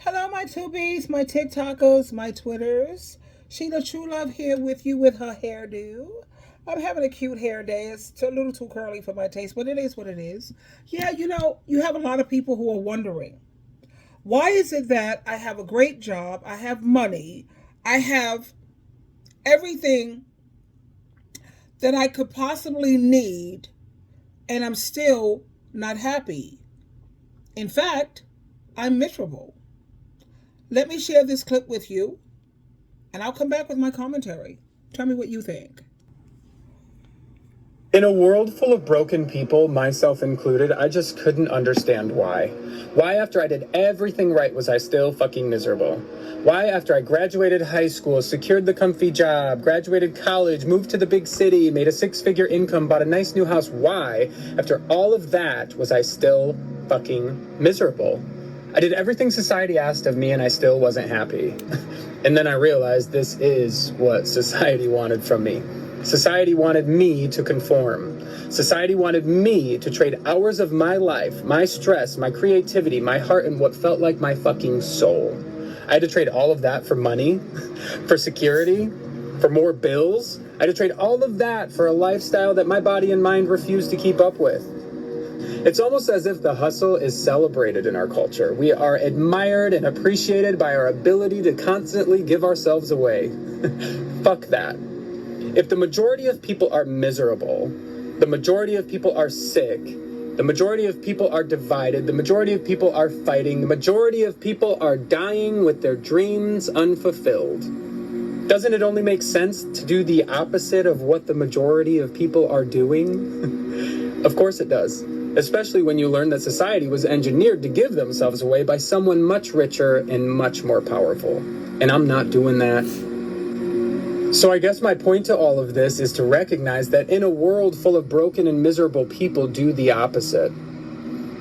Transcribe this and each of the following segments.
Hello, my tubies, my TikTokers, my Twitters. SheilaTruelove here with you with her hairdo. I'm having a cute hair day. It's a little too curly for my taste, but it is what it is. Yeah, you have a lot of people who are wondering, why is it that I have a great job, I have money, I have everything that I could possibly need, and I'm still not happy? In fact, I'm miserable. Let me share this clip with you, and I'll come back with my commentary. Tell me what you think. In a world full of broken people, myself included, I just couldn't understand why. Why, after I did everything right, was I still fucking miserable? Why, after I graduated high school, secured the comfy job, graduated college, moved to the big city, made a six-figure income, bought a nice new house, why, after all of that, was I still fucking miserable? I did everything society asked of me and I still wasn't happy. And then I realized this is what society wanted from me. Society wanted me to conform. Society wanted me to trade hours of my life, my stress, my creativity, my heart, and what felt like my fucking soul. I had to trade all of that for money, for security, for more bills. I had to trade all of that for a lifestyle that my body and mind refused to keep up with. It's almost as if the hustle is celebrated in our culture. We are admired and appreciated by our ability to constantly give ourselves away. Fuck that. If the majority of people are miserable, the majority of people are sick, the majority of people are divided, the majority of people are fighting, the majority of people are dying with their dreams unfulfilled, doesn't it only make sense to do the opposite of what the majority of people are doing? Of course it does. Especially when you learn that society was engineered to give themselves away by someone much richer and much more powerful. And I'm not doing that. So I guess my point to all of this is to recognize that in a world full of broken and miserable people, do the opposite.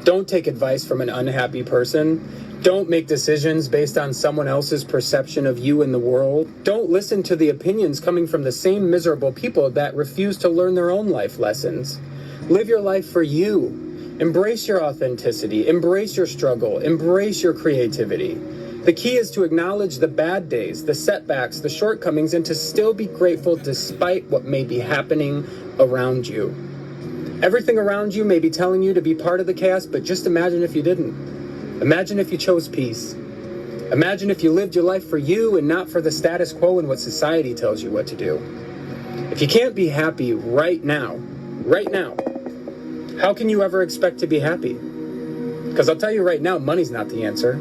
Don't take advice from an unhappy person. Don't make decisions based on someone else's perception of you in the world. Don't listen to the opinions coming from the same miserable people that refuse to learn their own life lessons. Live your life for you. Embrace your authenticity. Embrace your struggle. Embrace your creativity. The key is to acknowledge the bad days, the setbacks, the shortcomings, and to still be grateful despite what may be happening around you. Everything around you may be telling you to be part of the chaos, but just imagine if you didn't. Imagine if you chose peace. Imagine if you lived your life for you and not for the status quo and what society tells you what to do. If you can't be happy right now, how can you ever expect to be happy? Because I'll tell you right now, money's not the answer.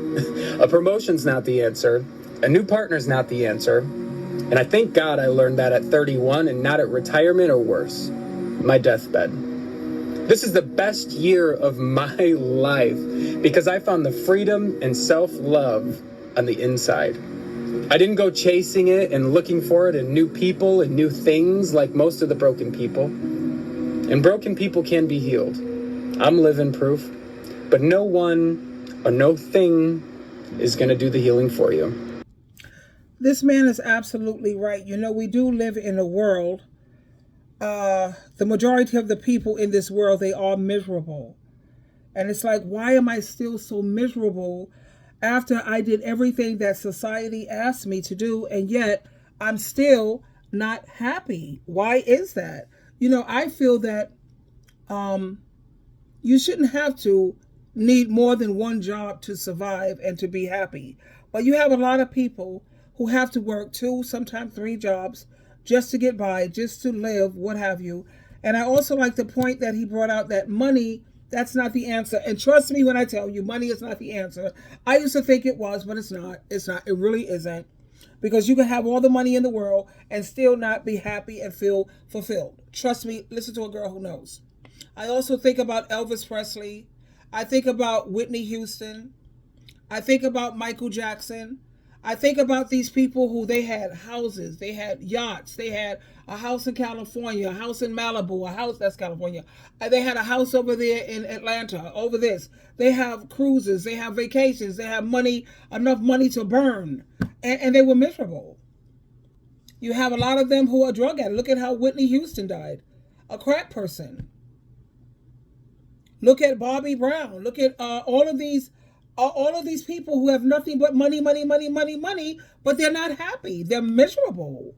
A promotion's not the answer. A new partner's not the answer. And I thank God I learned that at 31 and not at retirement or worse, my deathbed. This is the best year of my life because I found the freedom and self-love on the inside. I didn't go chasing it and looking for it in new people and new things like most of the broken people. And broken people can be healed. I'm living proof. But no one or no thing is going to do the healing for you. This man is absolutely right. We do live in a world, the majority of the people in this world, they are miserable. And it's like, why am I still so miserable after I did everything that society asked me to do, and yet I'm still not happy? Why is that? I feel that you shouldn't have to need more than one job to survive and to be happy. But you have a lot of people who have to work two, sometimes three jobs just to get by, just to live, what have you. And I also like the point that he brought out that money, that's not the answer. And trust me when I tell you, money is not the answer. I used to think it was, but it's not. It's not. It really isn't. Because you can have all the money in the world and still not be happy and feel fulfilled. Trust me, listen to a girl who knows. I also think about Elvis Presley. I think about Whitney Houston. I think about Michael Jackson. I think about these people who they had houses, they had yachts, they had a house in California, a house in Malibu, a house, that's California. They had a house over there in Atlanta, over this. They have cruises, they have vacations, they have money, enough money to burn. And they were miserable. You have a lot of them who are drug addicts. Look at how Whitney Houston died, a crack person. Look at Bobby Brown. Look at all of these all of these people who have nothing but money, money, money, money, money, but they're not happy. They're miserable.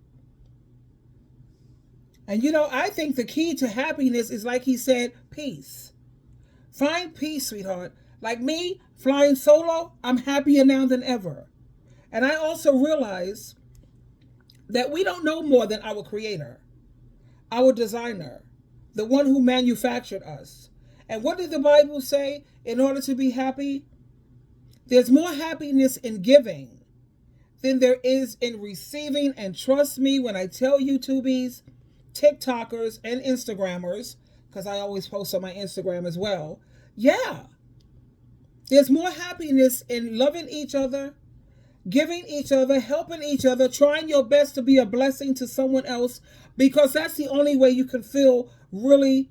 And I think the key to happiness is, like he said, peace. Find peace, sweetheart. Like me, flying solo, I'm happier now than ever. And I also realize that we don't know more than our creator, our designer, the one who manufactured us. And what did the Bible say? In order to be happy, there's more happiness in giving than there is in receiving. And trust me when I tell you, tubies, TikTokers, and Instagrammers, because I always post on my Instagram as well. Yeah, there's more happiness in loving each other, giving each other, helping each other, trying your best to be a blessing to someone else, because that's the only way you can feel really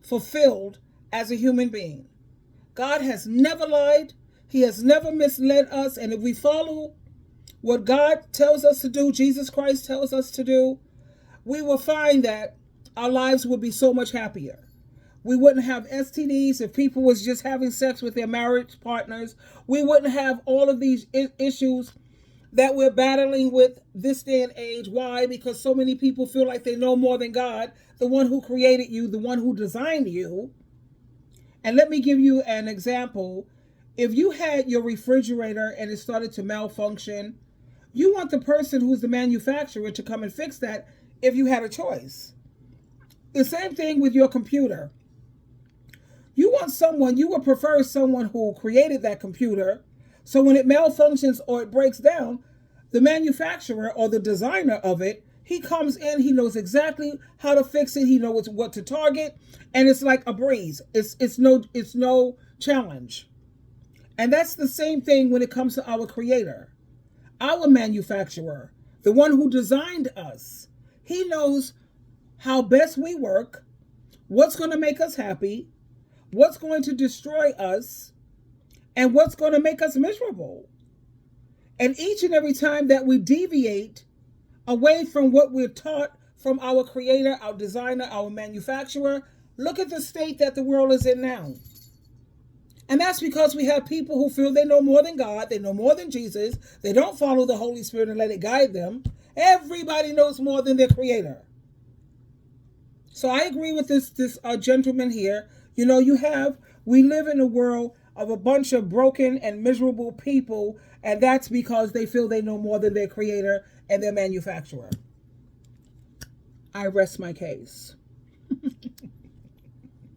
fulfilled as a human being. God has never lied. He has never misled us. And if we follow what God tells us to do, Jesus Christ tells us to do, we will find that our lives would be so much happier. We wouldn't have STDs if people was just having sex with their marriage partners. We wouldn't have all of these issues that we're battling with this day and age. Why? Because so many people feel like they know more than God, the one who created you, the one who designed you. And let me give you an example. If you had your refrigerator and it started to malfunction, you want the person who's the manufacturer to come and fix that if you had a choice. The same thing with your computer. You would prefer someone who created that computer, so when it malfunctions or it breaks down, the manufacturer or the designer of it, he comes in, he knows exactly how to fix it, he knows what to target, and it's like a breeze. It's no challenge. And that's the same thing when it comes to our creator, our manufacturer, the one who designed us. He knows how best we work, what's going to make us happy, what's going to destroy us, and what's going to make us miserable. And each and every time that we deviate away from what we're taught from our creator, our designer, our manufacturer, look at the state that the world is in now. And that's because we have people who feel they know more than God, they know more than Jesus, they don't follow the Holy Spirit and let it guide them. Everybody knows more than their creator. So I agree with this gentleman here. We live in a world of a bunch of broken and miserable people, and that's because they feel they know more than their creator and their manufacturer. I rest my case.